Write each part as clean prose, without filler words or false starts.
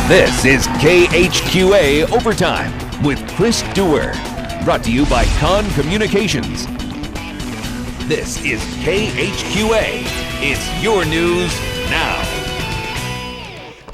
This is KHQA Overtime with Chris Dewar. Brought to you by Conn Communications. This is KHQA. It's your news now.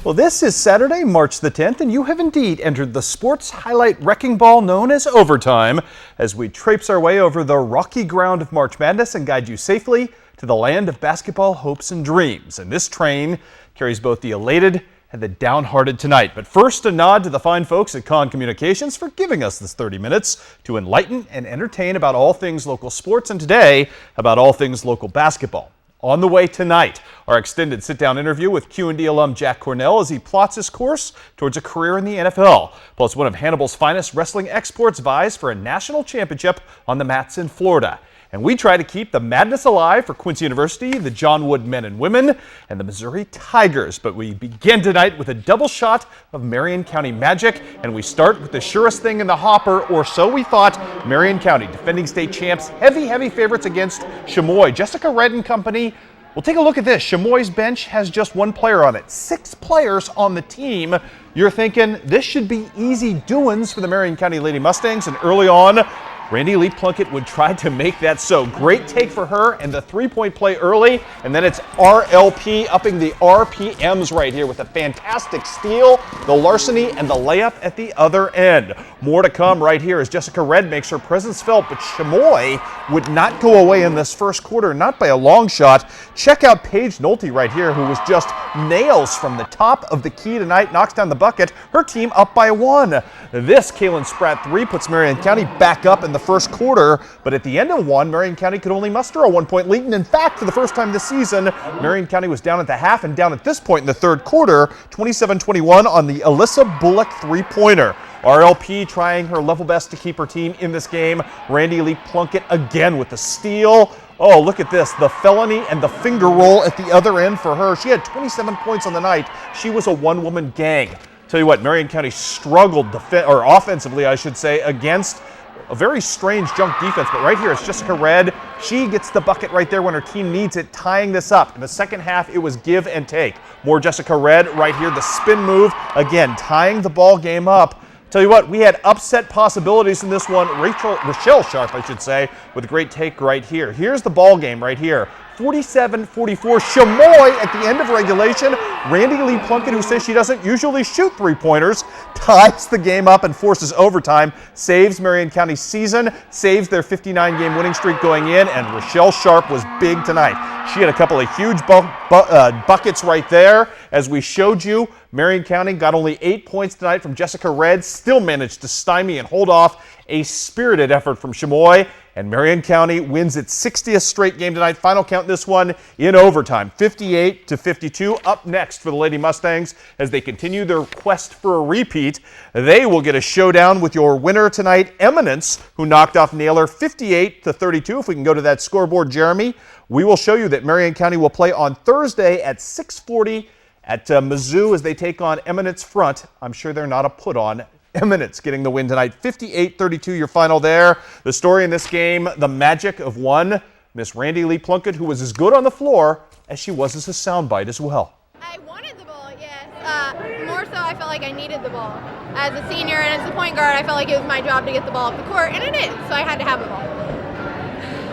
Well, this is Saturday, March the 10th, and you have indeed entered the sports highlight wrecking ball known as Overtime as we traipse our way over the rocky ground of March Madness and guide you safely to the land of basketball hopes and dreams. And this train carries both the elated and the downhearted tonight. But first, a nod to the fine folks at Conn Communications for giving us this 30 minutes to enlighten and entertain about all things local sports, and today about all things local basketball. On the way tonight, our extended sit-down interview with Q&D alum Jack Cornell as he plots his course towards a career in the NFL. Plus, one of Hannibal's finest wrestling exports vies for a national championship on the mats in Florida. And we try to keep the madness alive for Quincy University, the John Wood men and women, and the Missouri Tigers. But we begin tonight with a double shot of Marion County magic, and we start with the surest thing in the hopper, or so we thought. Marion County, defending state champs, heavy favorites against Chamois. Jessica Red and company. Well, take a look at this. Chamois' bench has just one player on it. 6 players on the team. You're thinking this should be easy doings for the Marion County Lady Mustangs, and early on, Randy Lee Plunkett would try to make that so. Great take for her and the three-point play early, and then it's RLP upping the RPMs right here with a fantastic steal, the larceny, and the layup at the other end. More to come right here as Jessica Red makes her presence felt, but Chamois would not go away in this first quarter, not by a long shot. Check out Paige Nolte right here, who was just nails from the top of the key tonight, knocks down the bucket, her team up by 1. This Kaylin Spratt 3 puts Marion County back up in the first quarter, but at the end of 1, Marion County could only muster a 1-point lead, and in fact, for the first time this season, Marion County was down at the half and down at this point in the third quarter, 27-21 on the Alyssa Bullock three-pointer. RLP trying her level best to keep her team in this game. Randy Lee Plunkett again with the steal. Oh, look at this, the felony and the finger roll at the other end for her. She had 27 points on the night. She was a one-woman gang. Tell you what, Marion County struggled offensively, I should say, against a very strange junk defense, but right here it's Jessica Red. She gets the bucket right there when her team needs it, tying this up. In the second half, it was give and take. More Jessica Red right here, the spin move, again, tying the ball game up. Tell you what, we had upset possibilities in this one. Rochelle Sharp, I should say, with a great take right here. Here's the ball game right here. 47-44, Chamois at the end of regulation. Randy Lee Plunkett, who says she doesn't usually shoot three-pointers, ties the game up and forces overtime, saves Marion County's season, saves their 59-game winning streak going in, and Rochelle Sharp was big tonight. She had a couple of huge buckets right there. As we showed you, Marion County got only 8 points tonight from Jessica Red, still managed to stymie and hold off a spirited effort from Chamois, and Marion County wins its 60th straight game tonight. Final count this one in overtime, 58-52. Up next for the Lady Mustangs as they continue their quest for a repeat. They will get a showdown with your winner tonight, Eminence, who knocked off Naylor 58-32. If we can go to that scoreboard, Jeremy, we will show you that Marion County will play on Thursday at 6:40 at Mizzou as they take on Eminence Front. I'm sure they're not a put-on. Eminence getting the win tonight, 58-32 your final there. The story in this game, the magic of one Miss Randy Lee Plunkett, who was as good on the floor as she was as a soundbite as well. I wanted the ball, yes. More so I felt like I needed the ball. As a senior and as a point guard, I felt like it was my job to get the ball up the court, and it is, so I had to have the ball.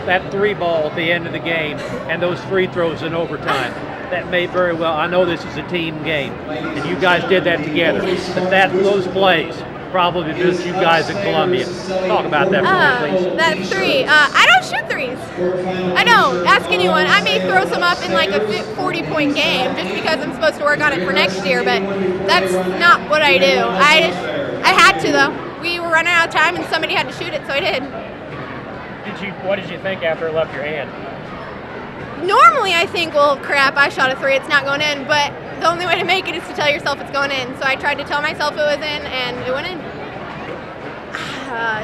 That 3 ball at the end of the game and those free throws in overtime, that may very well, I know this is a team game, and you guys did that together, but those plays probably built you guys in Columbia. Talk about that for me, please. That 3. I don't shoot 3s. I don't. Ask anyone. I may throw some up in like a 40-point game just because I'm supposed to work on it for next year, but that's not what I do. I had to, though. We were running out of time, and somebody had to shoot it, so I did. What did you think after it left your hand? Normally I think, well, crap, I shot a 3, it's not going in, but the only way to make it is to tell yourself it's going in. So I tried to tell myself it was in, and it went in.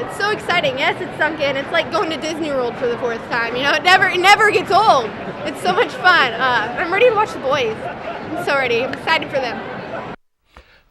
It's so exciting. Yes, it's sunk in. It's like going to Disney World for the 4th time. You know, it never gets old. It's so much fun. I'm ready to watch the boys. I'm so ready. I'm excited for them.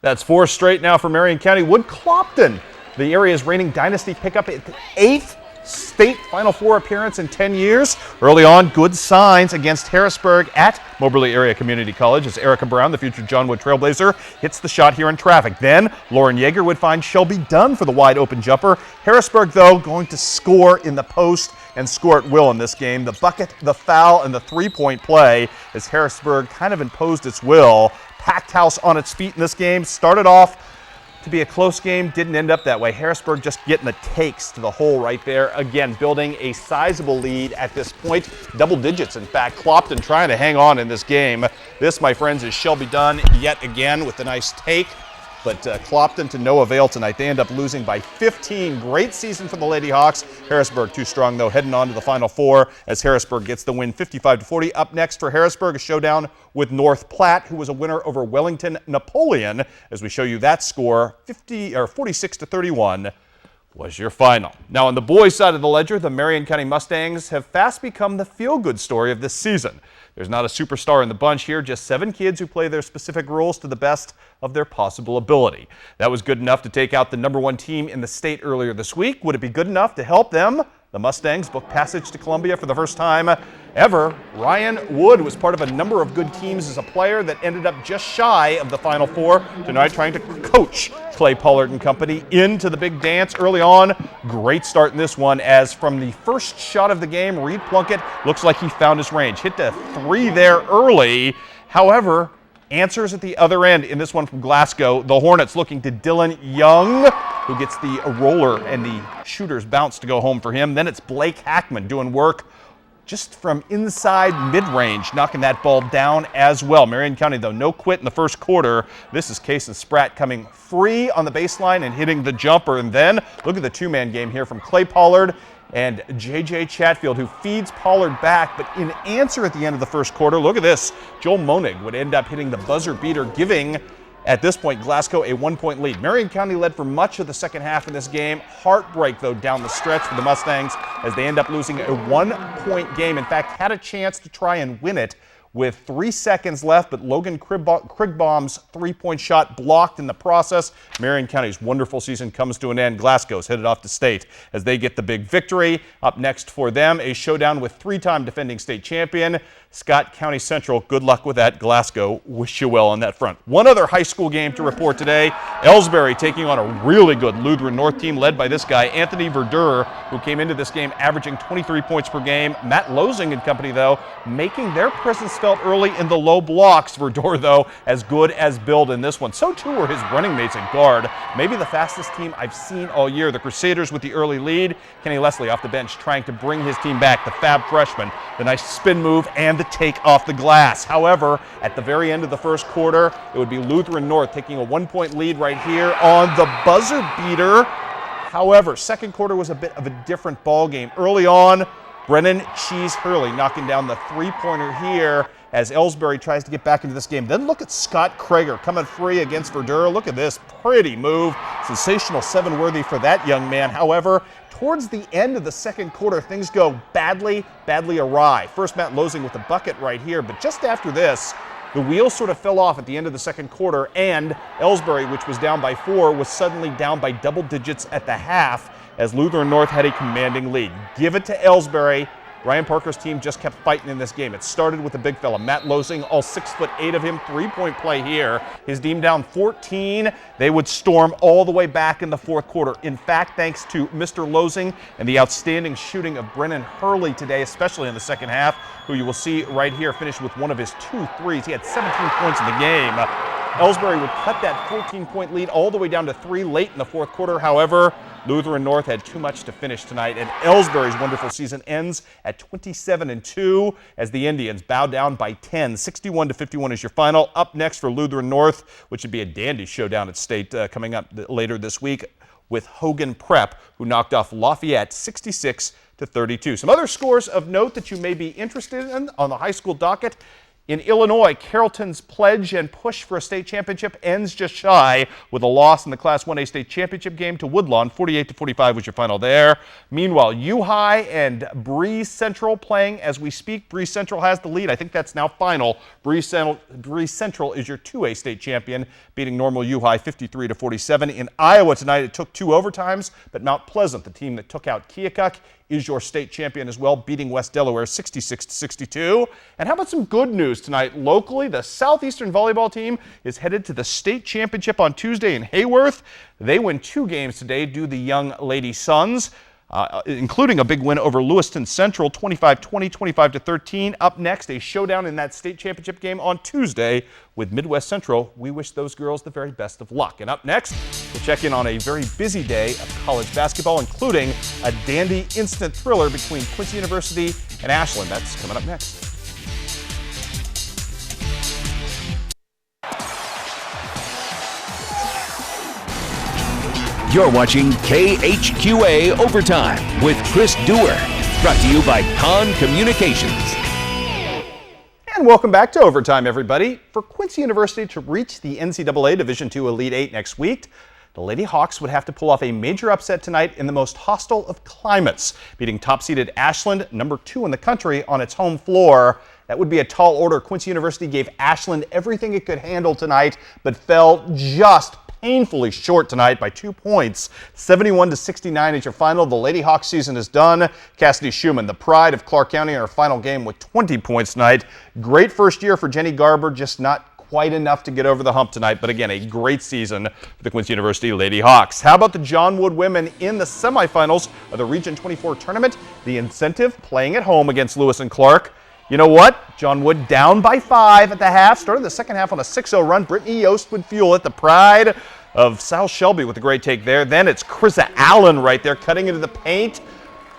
That's 4 straight now for Marion County. Would Clopton, the area's reigning dynasty, pick up its 8th state Final Four appearance in 10 years. Early on, good signs against Harrisburg at Moberly Area Community College as Erica Brown, the future John Wood Trailblazer, hits the shot here in traffic. Then Lauren Yeager would find Shelby Dunn for the wide open jumper. Harrisburg, though, going to score in the post and score at will in this game. The bucket, the foul, and the three-point play as Harrisburg kind of imposed its will. Packed house on its feet in this game. Started off to be a close game, didn't end up that way. Harrisburg just getting the takes to the hole right there. Again, building a sizable lead at this point. Double digits, in fact. Clopton trying to hang on in this game. This, my friends, is Shelby Dunn yet again with a nice take. But Clopton to no avail tonight. They end up losing by 15. Great season for the Lady Hawks. Harrisburg too strong, though, heading on to the Final Four as Harrisburg gets the win 55-40. Up next for Harrisburg, a showdown with North Platte, who was a winner over Wellington Napoleon. As we show you that score, 46-31 was your final. Now, on the boys' side of the ledger, the Marion County Mustangs have fast become the feel-good story of this season. There's not a superstar in the bunch here, just 7 kids who play their specific roles to the best of their possible ability. That was good enough to take out the #1 team in the state earlier this week. Would it be good enough to help them? The Mustangs book passage to Columbia for the first time ever. Ryan Wood was part of a number of good teams as a player that ended up just shy of the Final Four tonight, trying to coach Clay Pollard and company into the big dance early on. Great start in this one as from the first shot of the game, Reed Plunkett looks like he found his range. Hit the 3 there early. However, answers at the other end in this one from Glasgow. The Hornets looking to Dylan Young, who gets the roller and the shooter's bounce to go home for him. Then it's Blake Hackman doing work just from inside mid-range, knocking that ball down as well. Marion County, though, no quit in the first quarter. This is Kason Spratt coming free on the baseline and hitting the jumper. And then look at the two-man game here from Clay Pollard and J.J. Chatfield, who feeds Pollard back. But in answer at the end of the first quarter, look at this. Joel Monig would end up hitting the buzzer beater, giving, at this point, Glasgow a 1-point lead. Marion County led for much of the second half in this game. Heartbreak, though, down the stretch for the Mustangs as they end up losing a 1-point game. In fact, had a chance to try and win it with 3 seconds left, but Logan Krigbaum's three-point shot blocked in the process. Marion County's wonderful season comes to an end. Glasgow's headed off to state as they get the big victory. Up next for them, a showdown with 3-time defending state champion Scott County Central. Good luck with that. Glasgow, wish you well on that front. One other high school game to report today. Elsberry taking on a really good Lutheran North team led by this guy, Anthony Verdure, who came into this game averaging 23 points per game. Matt Losing and company, though, making their presence felt early in the low blocks. Verdure, though, as good as billed in this one. So, too, were his running mates at guard. Maybe the fastest team I've seen all year. The Crusaders with the early lead. Kenny Leslie off the bench trying to bring his team back. The fab freshman, the nice spin move, and the take off the glass. However, at the very end of the first quarter, it would be Lutheran North taking a 1-point lead right here on the buzzer beater. However, second quarter was a bit of a different ball game. Early on, Brennan Cheese Hurley knocking down the three-pointer here as Elsberry tries to get back into this game. Then look at Scott Krager coming free against Verdure. Look at this pretty move. Sensational 7 worthy for that young man. However, towards the end of the second quarter, things go badly awry. First, Matt Losing with the bucket right here, but just after this, the wheels sort of fell off at the end of the second quarter, and Elsberry, which was down by 4, was suddenly down by double digits at the half as Lutheran North had a commanding lead. Give it to Elsberry. Ryan Parker's team just kept fighting in this game. It started with a big fella, Matt Losing, all 6'8" of him, 3-point play here. His team down 14. They would storm all the way back in the fourth quarter. In fact, thanks to Mr. Losing and the outstanding shooting of Brennan Hurley today, especially in the second half, who you will see right here finish with one of his 2 threes. He had 17 points in the game. Elsberry would cut that 14-point lead all the way down to 3 late in the fourth quarter. However, Lutheran North had too much to finish tonight, and Elsberry's wonderful season ends at 27-2 as the Indians bow down by 10. 61-51 is your final. Up next for Lutheran North, which would be a dandy showdown at state coming up later this week with Hogan Prep, who knocked off Lafayette 66-32. Some other scores of note that you may be interested in on the high school docket. In Illinois, Carrollton's pledge and push for a state championship ends just shy with a loss in the Class 1A state championship game to Woodlawn. 48-45 was your final there. Meanwhile, U-High and Breeze Central playing as we speak. Breeze Central has the lead. I think that's now final. Breeze Central is your 2A state champion, beating Normal U-High 53-47. In Iowa tonight, it took 2 overtimes, but Mount Pleasant, the team that took out Keokuk, is your state champion as well, beating West Delaware 66-62. And how about some good news tonight locally? The Southeastern volleyball team is headed to the state championship on Tuesday in Hayworth. They win 2 games today due to the young Lady Suns, including a big win over Lewiston Central, 25-20, 25-13. Up next, a showdown in that state championship game on Tuesday with Midwest Central. We wish those girls the very best of luck. And up next, we'll check in on a very busy day of college basketball, including a dandy instant thriller between Quincy University and Ashland. That's coming up next. You're watching KHQA Overtime with Chris Dewar, brought to you by Conn Communications. And welcome back to Overtime, everybody. For Quincy University to reach the NCAA Division II Elite Eight next week, the Lady Hawks would have to pull off a major upset tonight in the most hostile of climates, beating top-seeded Ashland, number 2 in the country, on its home floor. That would be a tall order. Quincy University gave Ashland everything it could handle tonight, but fell just painfully short tonight by 2 points. 71-69 is your final. The Lady Hawks season is done. Cassidy Schumann, the pride of Clark County, in her final game with 20 points tonight. Great first year for Jenny Garber, just not quite enough to get over the hump tonight, but again, a great season for the Quincy University Lady Hawks. How about the John Wood women in the semifinals of the Region 24 tournament? The incentive, playing at home against Lewis and Clark. You know what? John Wood down by 5 at the half. Started the second half on a 6-0 run. Brittany Yost would fuel it. The pride of Sal Shelby with a great take there. Then it's Krista Allen right there cutting into the paint,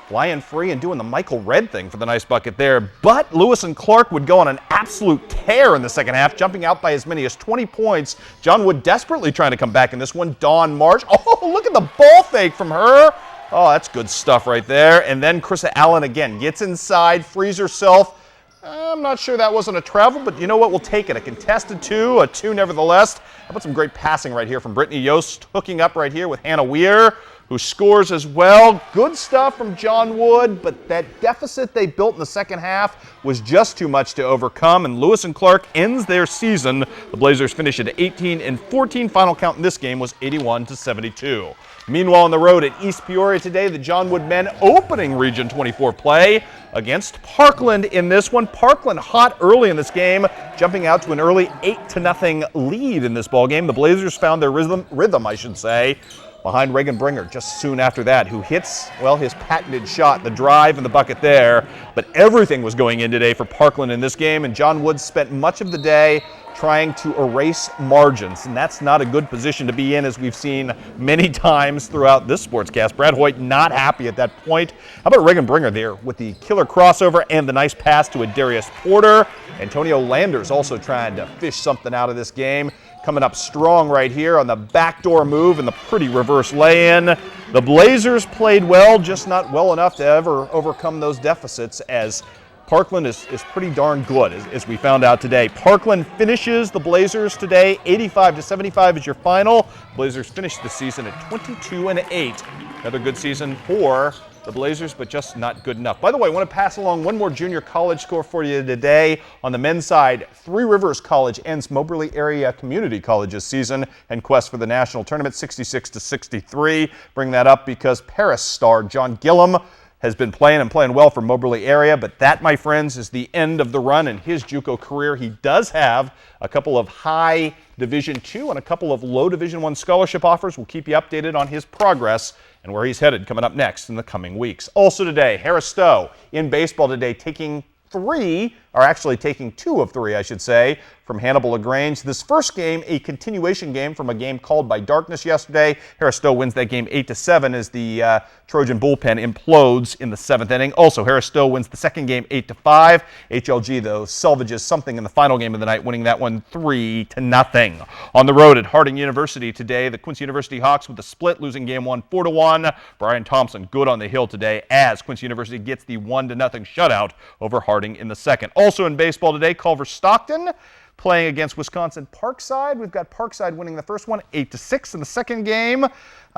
flying free and doing the Michael Red thing for the nice bucket there. But Lewis and Clark would go on an absolute tear in the second half, jumping out by as many as 20 points. John Wood desperately trying to come back in this one. Dawn Marsh. Oh, look at the ball fake from her. Oh, that's good stuff right there. And then Krista Allen again gets inside, frees herself. I'm not sure that wasn't a travel, but you know what? We'll take it. A contested 2, a 2 nevertheless. How about some great passing right here from Brittany Yost, hooking up right here with Hannah Weir, who scores as well. Good stuff from John Wood, but that deficit they built in the second half was just too much to overcome, and Lewis and Clark ends their season. The Blazers finish at 18-14. Final count in this game was 81-72. Meanwhile, on the road at East Peoria today, the John Wood men opening Region 24 play against Parkland in this one. Parkland hot early in this game, jumping out to an early 8-0 lead in this ball game. The Blazers found their rhythm, I should say, behind Reagan Bringer just soon after that, who hits, well, his patented shot, the drive and the bucket there. But everything was going in today for Parkland in this game, and John Wood spent much of the day trying to erase margins, and that's not a good position to be in, as we've seen many times throughout this sportscast. Brad Hoyt not happy at that point. How about Reagan Bringer there with the killer crossover and the nice pass to a Darius Porter? Antonio Landers also trying to fish something out of this game. Coming up strong right here on the backdoor move and the pretty reverse lay-in. The Blazers played well, just not well enough to ever overcome those deficits, as Parkland is pretty darn good, as we found out today. Parkland finishes the Blazers today. 85-75 is your final. Blazers finish the season at 22-8. Another good season for the Blazers, but just not good enough. By the way, I want to pass along one more junior college score for you today. On the men's side, Three Rivers College ends Moberly Area Community College's season and quest for the national tournament 66-63. Bring that up because Paris star John Gillum has been playing well for Moberly area, but that, my friends, is the end of the run in his JUCO career. He does have a couple of high Division II and a couple of low Division I scholarship offers. We'll keep you updated on his progress and where he's headed coming up next in the coming weeks. Also today, Harris Stowe in baseball today taking 2 of 3, I should say, from Hannibal LaGrange. This first game, a continuation game from a game called by darkness yesterday. Harris Stowe wins that game 8-7 as the Trojan bullpen implodes in the 7th inning. Also, Harris Stowe wins the second game 8-5. HLG, though, salvages something in the final game of the night, winning that one 3-0. On the road at Harding University today, the Quincy University Hawks with a split, losing game 1 4-1. Brian Thompson good on the hill today as Quincy University gets the 1-0 shutout over Harding in the second. Also in baseball today, Culver Stockton playing against Wisconsin Parkside. We've got Parkside winning the first one 8-6 in the second game.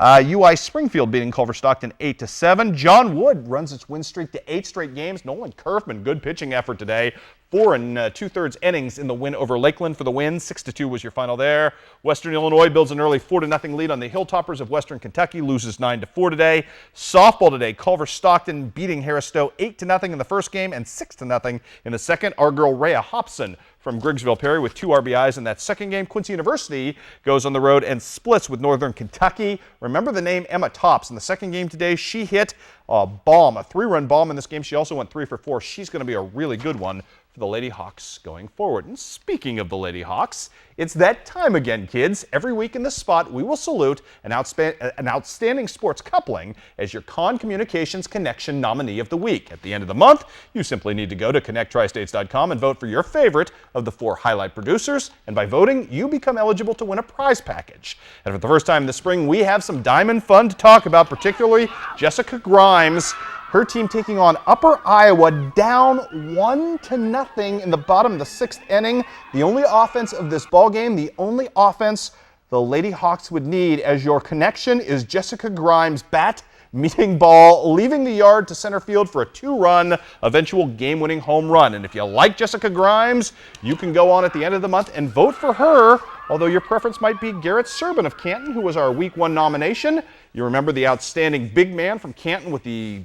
UI Springfield beating Culver Stockton 8-7. John Wood runs its win streak to 8 straight games. Nolan Kerfman, good pitching effort today. 4 2/3 innings in the win over Lakeland for the win. 6-2 was your final there. Western Illinois builds an early 4-0 lead on the Hilltoppers of Western Kentucky, loses 9-4 today. Softball today, Culver Stockton beating Harris Stowe 8-0 in the first game and 6-0 in the second. Our girl Rhea Hobson from Griggsville Perry with 2 RBIs in that second game. Quincy University goes on the road and splits with Northern Kentucky. Remember the name Emma Tops. In the second game today, she hit a bomb, a 3-run bomb in this game. She also went 3 for 4. She's going to be a really good one for the Lady Hawks going forward. And speaking of the Lady Hawks, it's that time again, kids. Every week in this spot, we will salute an outstanding sports coupling as your Conn Communications Connection nominee of the week. At the end of the month, you simply need to go to connecttristates.com and vote for your favorite of the 4 highlight producers. And by voting, you become eligible to win a prize package. And for the first time this spring, we have some Diamond fun to talk about, particularly Jessica Grimes. Her team taking on Upper Iowa, down 1-0 in the bottom of the 6th inning. The only offense of this ball game, the only offense the Lady Hawks would need as your connection is Jessica Grimes' bat meeting ball, leaving the yard to center field for a 2-run eventual game-winning home run. And if you like Jessica Grimes, you can go on at the end of the month and vote for her, although your preference might be Garrett Serban of Canton, who was our Week 1 nomination. You remember the outstanding big man from Canton with the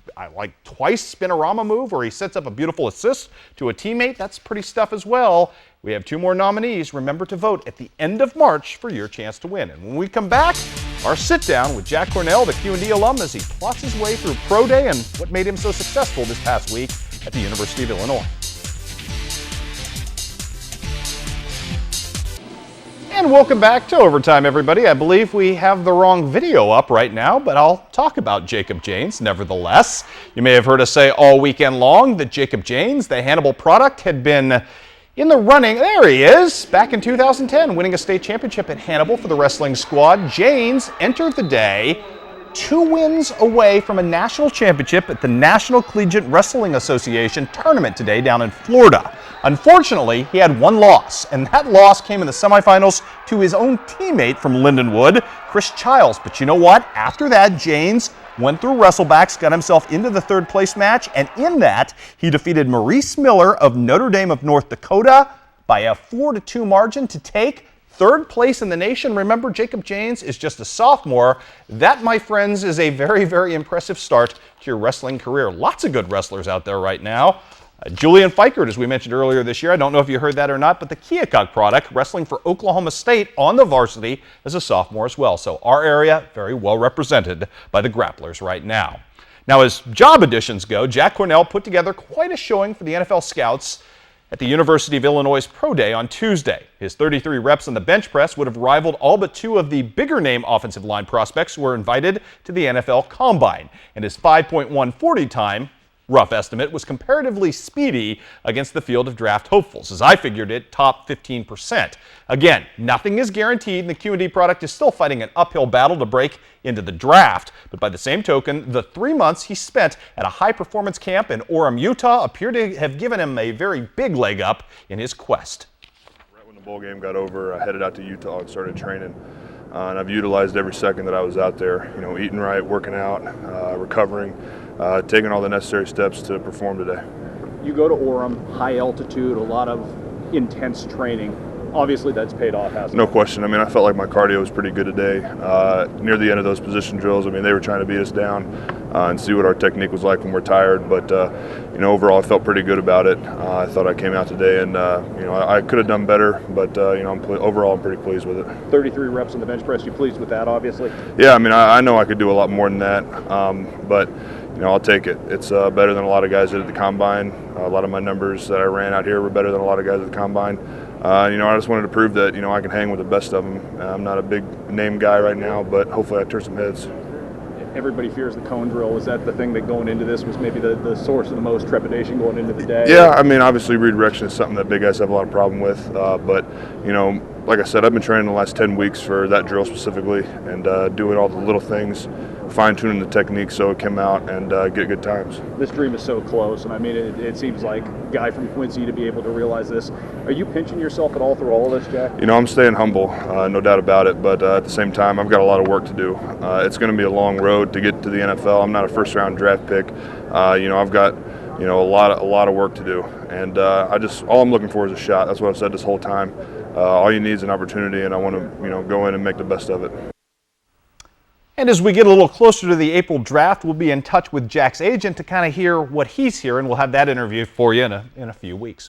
twice spinorama move where he sets up a beautiful assist to a teammate? That's pretty stuff as well. We have 2 more nominees. Remember to vote at the end of March for your chance to win. And when we come back, our sit-down with Jack Cornell, the Q&D alum, as he plots his way through Pro Day and what made him so successful this past week at the University of Illinois. And welcome back to Overtime, everybody. I believe we have the wrong video up right now, but I'll talk about Jacob Janes nevertheless. You may have heard us say all weekend long that Jacob Janes, the Hannibal product, had been in the running. There he is, back in 2010, winning a state championship at Hannibal for the wrestling squad. Janes entered the day 2 wins away from a national championship at the National Collegiate Wrestling Association tournament today down in Florida. Unfortunately, he had 1 loss, and that loss came in the semifinals to his own teammate from Lindenwood, Chris Childs. But you know what? After that, Janes went through wrestlebacks, got himself into the 3rd place match, and in that, he defeated Maurice Miller of Notre Dame of North Dakota by a 4-2 margin to take 3rd place in the nation. Remember, Jacob Janes is just a sophomore. That, my friends, is a very, very impressive start to your wrestling career. Lots of good wrestlers out there right now. Julian Fikert, as we mentioned earlier this year, I don't know if you heard that or not, but the Keokuk product, wrestling for Oklahoma State on the varsity as a sophomore as well. So our area, very well represented by the Grapplers right now. Now, as job additions go, Jack Cornell put together quite a showing for the NFL scouts at the University of Illinois' Pro Day on Tuesday. His 33 reps on the bench press would have rivaled all but 2 of the bigger name offensive line prospects who were invited to the NFL Combine. And his 5.140 time, rough estimate, was comparatively speedy against the field of draft hopefuls. As I figured it, top 15%. Again, nothing is guaranteed, and the Q&D product is still fighting an uphill battle to break into the draft. But by the same token, the 3 months he spent at a high-performance camp in Orem, Utah, appear to have given him a very big leg up in his quest. Right when the bowl game got over, I headed out to Utah and started training. And I've utilized every second that I was out there, eating right, working out, recovering, taking all the necessary steps to perform today. You go to Orem, high altitude, a lot of intense training. Obviously that's paid off, hasn't it? No question. I felt like my cardio was pretty good today. Near the end of those position drills, they were trying to beat us down and see what our technique was like when we're tired. But, overall I felt pretty good about it. I thought I came out today and, I could have done better, but, overall I'm pretty pleased with it. 33 reps on the bench press, you pleased with that, obviously? Yeah, I know I could do a lot more than that, but I'll take it. It's better than a lot of guys did at the Combine. A lot of my numbers that I ran out here were better than a lot of guys at the Combine. I just wanted to prove that, I can hang with the best of them. I'm not a big name guy right now, but hopefully I turn some heads. Everybody fears the cone drill. Was that the thing that going into this was maybe the source of the most trepidation going into the day? Yeah, obviously redirection is something that big guys have a lot of problem with, but, like I said, I've been training the last 10 weeks for that drill specifically and doing all the little things, fine-tuning the technique so it came out and get good times. This dream is so close, and it seems like a guy from Quincy to be able to realize this. Are you pinching yourself at all through all of this, Jack? I'm staying humble, no doubt about it, but at the same time, I've got a lot of work to do. It's going to be a long road to get to the NFL. I'm not a first-round draft pick. I've got you know, a lot of work to do. And all I'm looking for is a shot. That's what I've said this whole time. All you need is an opportunity, and I want to, you know, go in and make the best of it. And as we get a little closer to the April draft, we'll be in touch with Jack's agent to kind of hear what he's hearing. We'll have that interview for you in a few weeks.